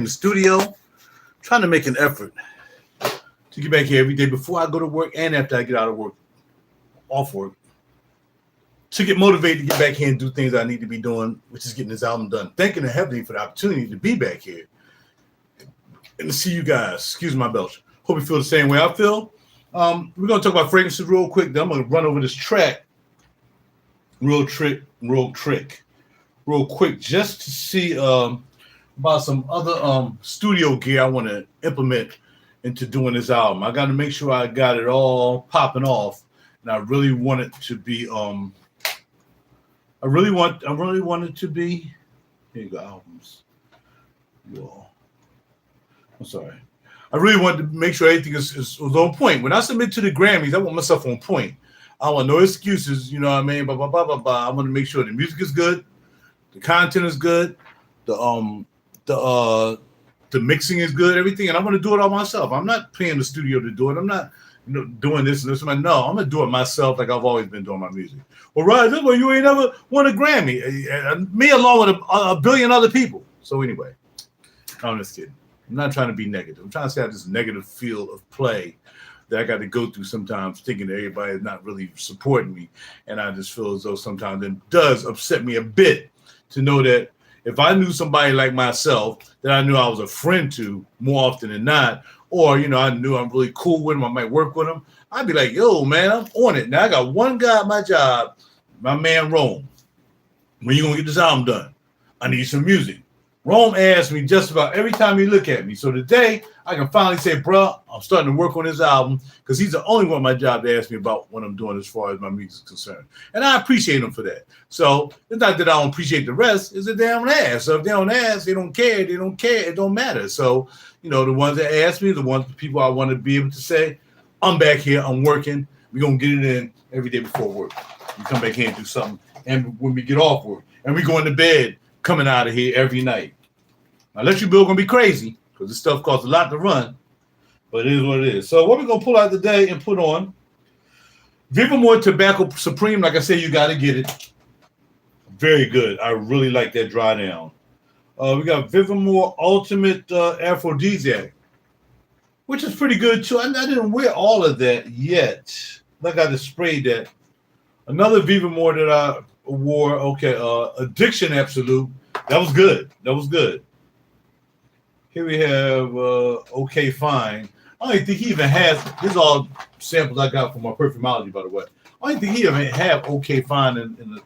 in the studio, trying to make an effort to get back here every day before I go to work and after I get out of work, off work, to get motivated to get back here and do things I need to be doing, which is getting this album done. Thanking the Heavenly for the opportunity to be back here and to see you guys. Excuse my belch. Hope you feel the same way I feel. We're going to talk about fragrances real quick. Then I'm going to run over this track real quick just to see about some other studio gear I want to implement into doing this album. I got to make sure I got it all popping off, and I really want it to be I really want it to be. Here you go, albums. Whoa. I'm sorry. I really want to make sure everything is on point. When I submit to the Grammys, I want myself on point. I want no excuses, you know what I mean? Blah, blah, blah, blah, blah. I want to make sure the music is good, the content is good, the mixing is good, everything, and I'm going to do it all myself. I'm not paying the studio to do it. I'm not doing this and this. No, I'm going to do it myself like I've always been doing my music. Well, right, this way you ain't never won a Grammy. Me along with a billion other people. So anyway, I'm just kidding. I'm not trying to be negative. I'm trying to say I have this negative feel of play that I got to go through sometimes, thinking that everybody is not really supporting me. And I just feel as though sometimes it does upset me a bit to know that if I knew somebody like myself that I knew I was a friend to more often than not, or, you know, I knew I'm really cool with him, I might work with him, I'd be like, yo, man, I'm on it. Now I got one guy at my job, my man Rome. When you going to get this album done? I need some music. Rome asks me just about every time he look at me. So today, I can finally say, bro, I'm starting to work on this album because he's the only one at my job to ask me about what I'm doing as far as my music is concerned. And I appreciate him for that. So it's not that I don't appreciate the rest. It's that they don't ask. So if they don't ask, they don't care. They don't care. It don't matter. So, you know, the ones that ask me, the people I want to be able to say, I'm back here. I'm working. We're going to get it in every day before work. We come back here and do something. And when we get off work, and we go into bed, coming out of here every night. Now, let you Bill gonna be crazy because this stuff costs a lot to run, but it is what it is. So what we're gonna pull out today and put on Vivermore Tobacco Supreme. Like I said, you gotta get it. Very good. I really like that dry down. We got Vivermore Ultimate Aphrodisiac, which is pretty good too. I didn't wear all of that yet. I got to spray that. Another Vivermore that I wore. Okay, Addiction Absolute. That was good. That was good. Here we have Okay Fine. I don't even think he even has. These are all samples I got from my Perfumology, by the way. I don't think he even have Okay Fine in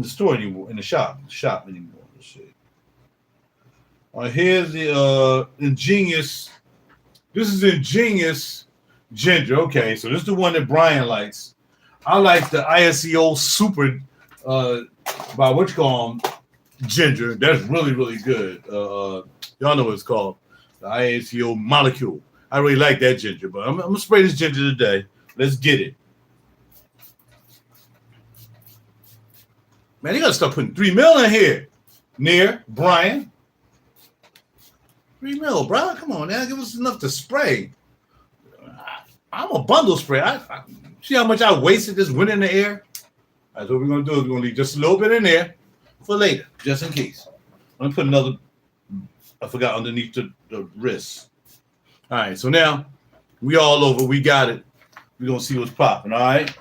the store anymore, in the shop anymore. Let's see. Here's the Ingenious. This is Ingenious Ginger. Okay, so this is the one that Brian likes. I like the ISEO Super by what you call them, Ginger. That's really, really good. Y'all know what it's called. The ISEO Molecule. I really like that ginger, but I'm going to spray this ginger today. Let's get it. Man, you got to start putting 3 mil in here. Near Brian. 3 mil, bro. Come on now. Give us enough to spray. I'm a bundle spray. I see how much I wasted this wind in the air? That's what we're going to do. We're going to leave just a little bit in there for later, just in case. I'm going to put another, I forgot, underneath the wrist. All right, so now we all over. We got it. We're going to see what's popping, all right?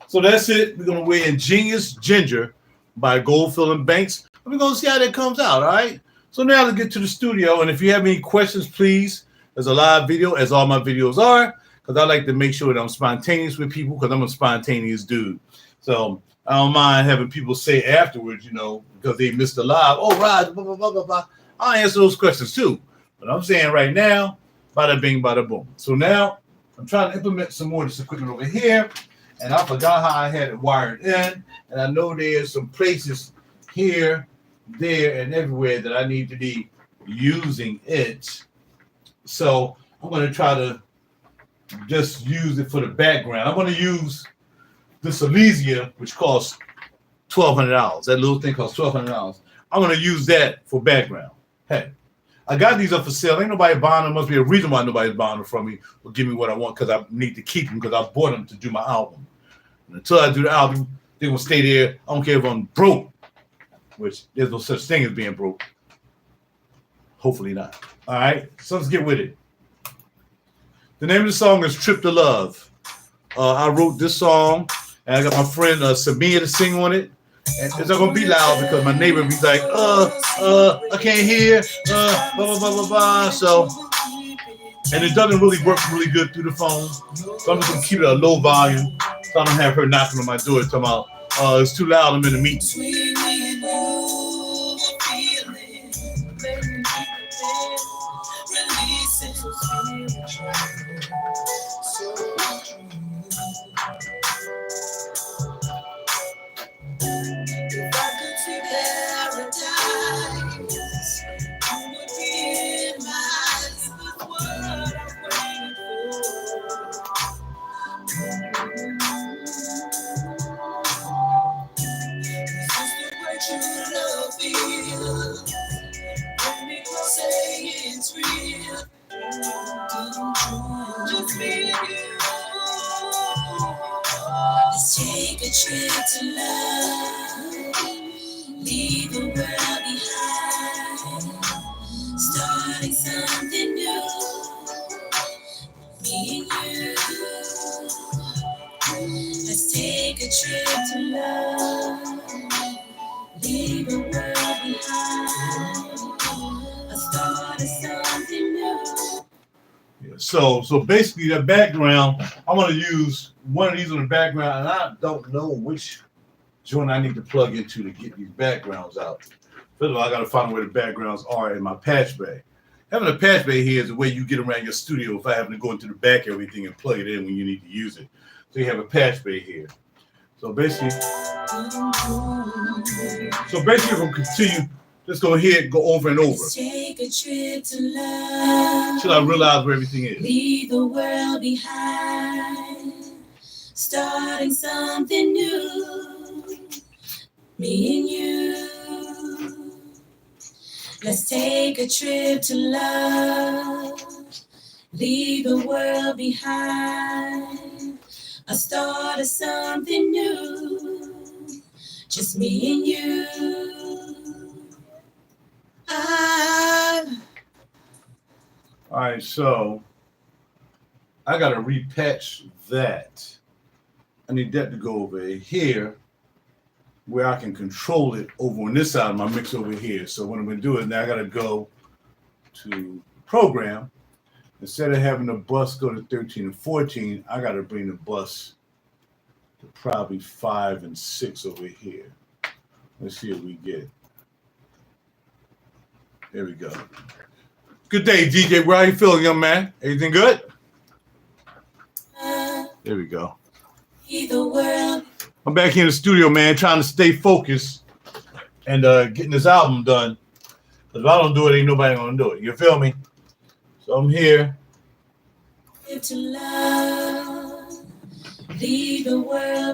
So that's it. We're going to wear Ingenious Ginger by Goldfield and Banks. And we're going to see how that comes out, all right? So now let's get to the studio. And if you have any questions, please, there's a live video, as all my videos are, because I like to make sure that I'm spontaneous with people because I'm a spontaneous dude. So I don't mind having people say afterwards, you know, because they missed the live. Oh, Raj, blah, blah, blah, blah, blah. I'll answer those questions too. But I'm saying right now, bada bing, bada boom. So now I'm trying to implement some more of this equipment over here. And I forgot how I had it wired in. And I know there's some places here, there, and everywhere that I need to be using it. So I'm going to try to just use it for the background. I'm going to use this Elysia, which costs $1,200. That little thing costs $1,200. I'm going to use that for background. Hey, I got these up for sale. Ain't nobody buying them. Must be a reason why nobody's buying them from me or give me what I want because I need to keep them because I bought them to do my album. And until I do the album, they're going to stay there. I don't care if I'm broke. which there's no such thing as being broke. Hopefully not. All right, so let's get with it. The name of the song is Trip to Love. I wrote this song, and I got my friend Samia to sing on it. And it's not gonna be loud because my neighbor be like, I can't hear, blah blah blah blah blah. So, and it doesn't really work really good through the phone. So I'm just gonna keep it at a low volume, so I don't have her knocking on my door talking about, it's too loud. I'm in a meeting. Let's take a trip to love, leave the world behind, starting something new, me and you. Let's take a trip to love, leave the world behind, starting something new. So basically, the background, I'm gonna use one of these on the background, and I don't know which joint I need to plug into to get these backgrounds out. First of all, I gotta find where the backgrounds are in my patch bay. Having a patch bay here is the way you get around your studio if I happen to go into the back of everything and plug it in when you need to use it. So you have a patch bay here. So basically, we're gonna continue. Let's go ahead and go over and over. Let's take a trip to love. Till I realize where everything is. Leave the world behind. Starting something new. Me and you. Let's take a trip to love. Leave the world behind. A start of something new. Just me and you. All right, so I gotta repatch that. I need that to go over here where I can control it over on this side of my mix over here. So what I'm gonna do is now I gotta go to program. Instead of having the bus go to 13 and 14, I gotta bring the bus to probably 5 and 6 over here. Let's see what we get. There we go. Good day, DJ. How you feeling, young man? Everything good? There we go. I'm back here in the studio, man, trying to stay focused and getting this album done. Because if I don't do it, ain't nobody gonna do it. You feel me? So I'm here.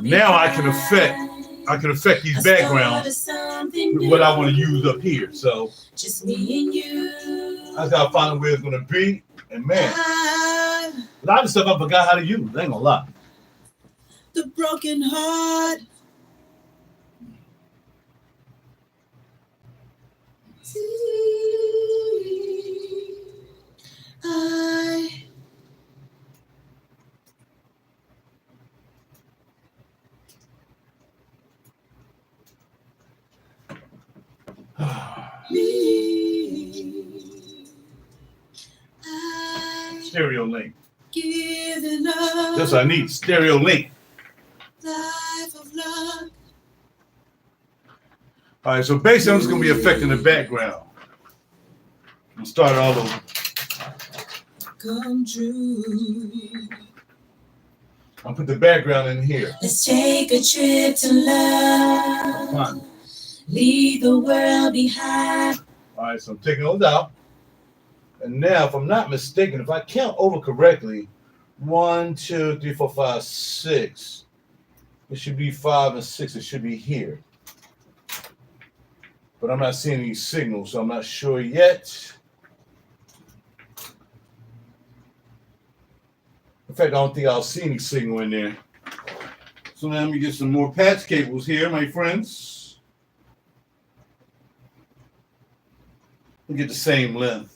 Now I can affect these backgrounds with what I want to use up here. So just me and you. I gotta find where it's gonna be. And man, a lot of stuff I forgot how to use. I ain't gonna lie. The broken heart. Stereo link. Up. That's what I need. Stereo link. Life of love. All right, so basically I'm just gonna be affecting the background. I'm start all over. Come true. I'll put the background in here. Let's take a trip to love. Fine. Leave the world behind. All right, so I'm taking those out. And now, if I'm not mistaken, if I count over correctly, 1, 2, 3, 4, 5, 6. It should be 5 and 6. It should be here. But I'm not seeing any signals, so I'm not sure yet. In fact, I don't think I'll see any signal in there. So now let me get some more patch cables here, my friends. We get the same length.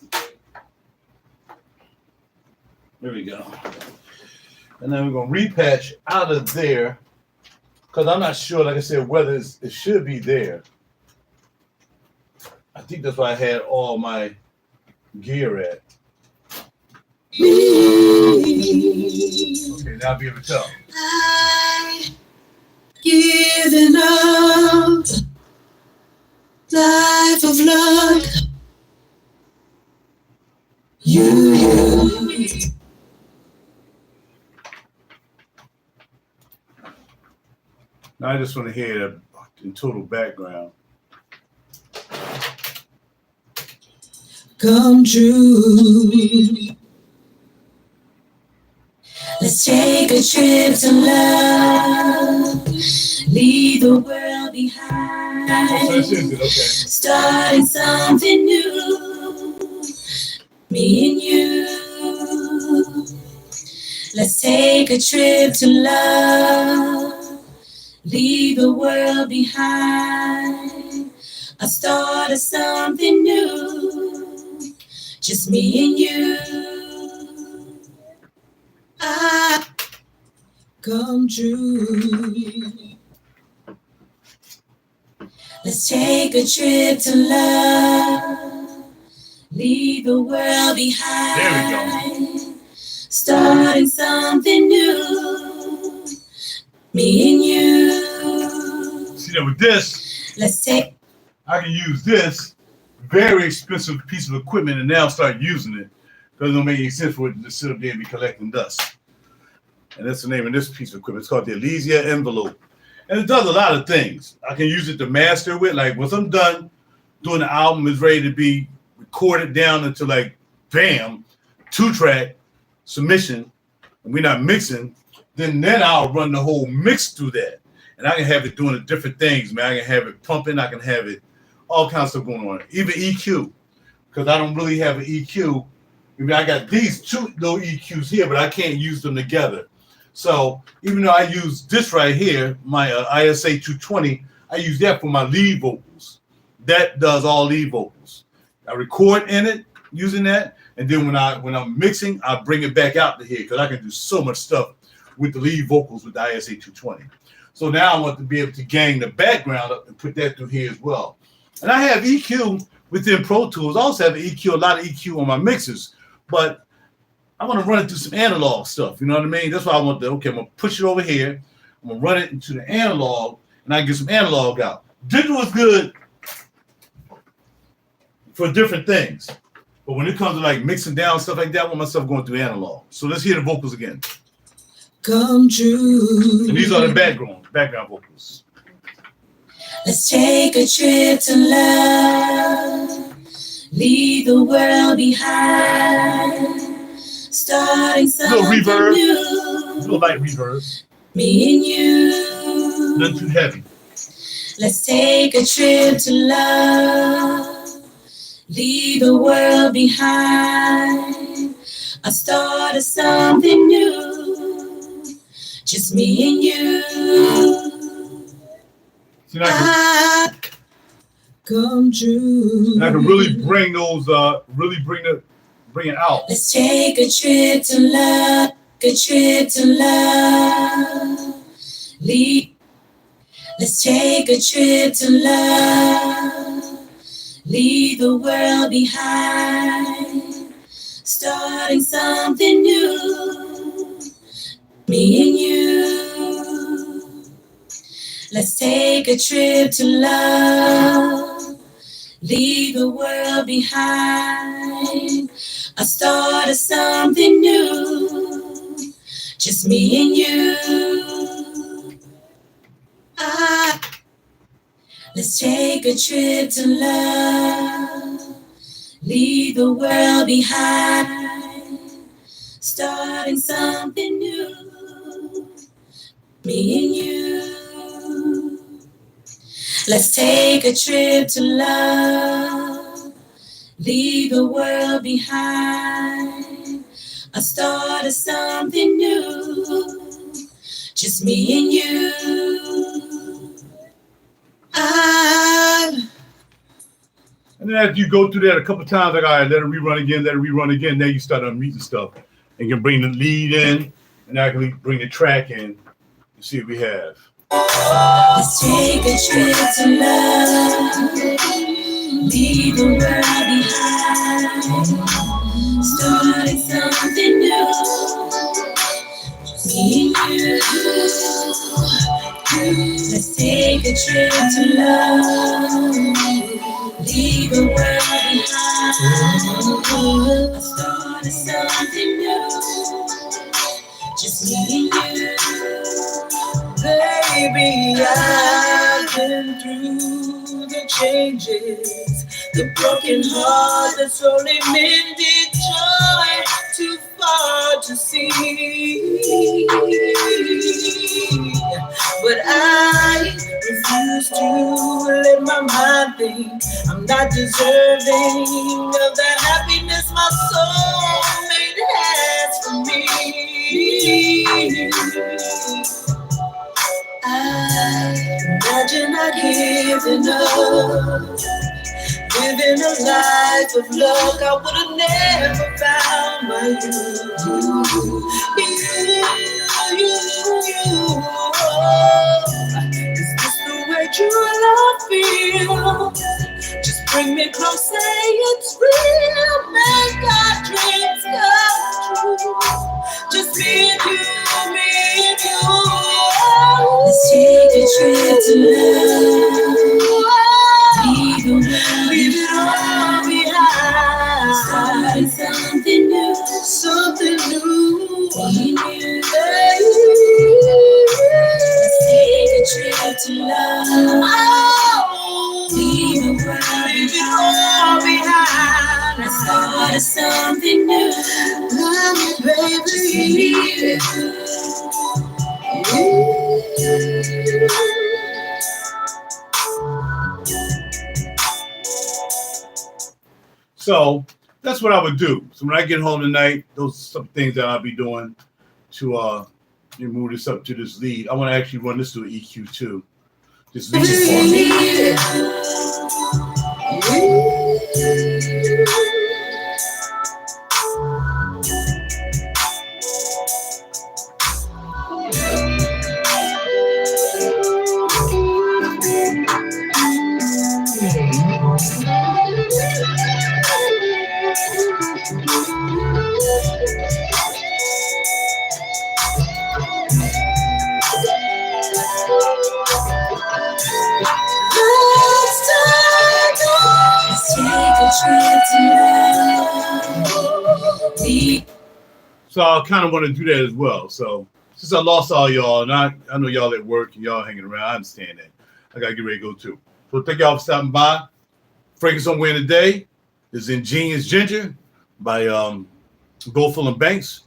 There we go. And then we're gonna repatch out of there because I'm not sure, like I said, whether it should be there. I think that's why I had all my gear at. Okay, now I'll be able to tell. I given up life of luck. You. Now I just want to hear it in total background. Come true. Let's take a trip to love. Leave the world behind. Okay. Starting something new. Me and you. Let's take a trip to love. Leave the world behind. I started something new. Just me and you. I come true. Let's take a trip to love. Leave the world behind. There we go. Starting something new. Me and you. See that with this, Let's take. I can use this very expensive piece of equipment and now start using it. Because it don't make any sense for it to sit up there and be collecting dust. And that's the name of this piece of equipment. It's called the Elysia envelope. And it does a lot of things. I can use it to master with. Like once I'm done doing the album, is ready to be recorded down into like, bam, 2-track submission, and we're not mixing, then I'll run the whole mix through that. And I can have it doing the different things, man. I can have it pumping. I can have it all kinds of stuff going on. Even EQ, because I don't really have an EQ. I mean, I got these 2 little EQs here, but I can't use them together. So even though I use this right here, my ISA 220, I use that for my lead vocals. That does all lead vocals. I record in it using that, and then when I'm mixing, I bring it back out to here because I can do so much stuff with the lead vocals with the ISA 220. So now I want to be able to gang the background up and put that through here as well. And I have EQ within Pro Tools. I also have EQ, a lot of EQ on my mixes, but I want to run it through some analog stuff. You know what I mean? That's why I want to, okay, I'm going to push it over here. I'm going to run it into the analog, and I can get some analog out. Digital is good for different things. But when it comes to like mixing down stuff like that, I want myself going through analog. So let's hear the vocals again. Come true. And these are the background vocals. Let's take a trip to love. Leave the world behind. Starting something reverb. new. A little light reverb. Me and you. Nothing too heavy. Let's take a trip to love. Leave the world behind. I started something new. Just me and you. See, I come true. can really bring those, bring it out. Let's take a trip to love. A trip to love. Let's take a trip to love. Leave the world behind. Starting something new. Me and you. Let's take a trip to love. Leave the world behind. I started something new. Just me and you. Let's take a trip to love. Leave the world behind. Starting something new. Me and you. Let's take a trip to love. Leave the world behind. I started something new. Just me and you. And then after you go through that a couple times, like, all right, let it rerun again, let it rerun again. Now you start unmuting stuff. And you can bring the lead in and actually bring the track in and see what we have. Let's take a trip to love, leave the world behind, starting something new. Me and you. Let's take a trip to love, leave the world behind, starting something new. Just me and you. Baby, I've been through the changes, the broken heart that's only mended joy too far to see. But I refuse to let my mind think I'm not deserving of the happiness my soulmate has for me. I imagine not giving up, living a life of love I would have never found by you. Is this the way true love feels? Just bring me close, say it's real, make our dreams come true. Just me and you, me and you. Let's take a trip to love, leave it all behind, starting something new, something new. Me and you. Let's take a trip to love, leave it all behind, let's start something new. Love me, baby. So that's what I would do. So when I get home tonight, those are some things that I'll be doing to move this up to this lead. I want to actually run this to an EQ too. This lead part. So I kind of want to do that as well. So since I lost all y'all, and I know y'all at work and y'all hanging around, I understand that. I got to get ready to go too. So thank y'all for stopping by. Fragrance on Wear today is Ingenious Ginger by Goldfill and Banks.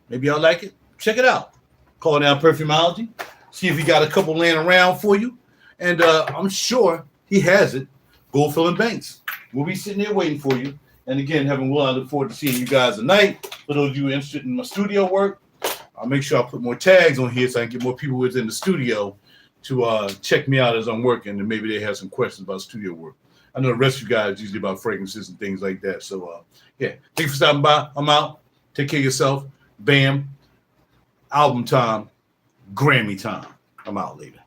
Maybe y'all like it. Check it out. Call down Perfumology. See if he got a couple laying around for you. And I'm sure he has it. Goldfill and Banks. We'll be sitting there waiting for you. And again, Heaven will, I look forward to seeing you guys tonight. For those of you interested in my studio work, I'll make sure I put more tags on here so I can get more people who's in the studio to check me out as I'm working, and maybe they have some questions about studio work. I know the rest of you guys usually about fragrances and things like that. So, yeah, thanks for stopping by. I'm out. Take care of yourself. Bam. Album time. Grammy time. I'm out later.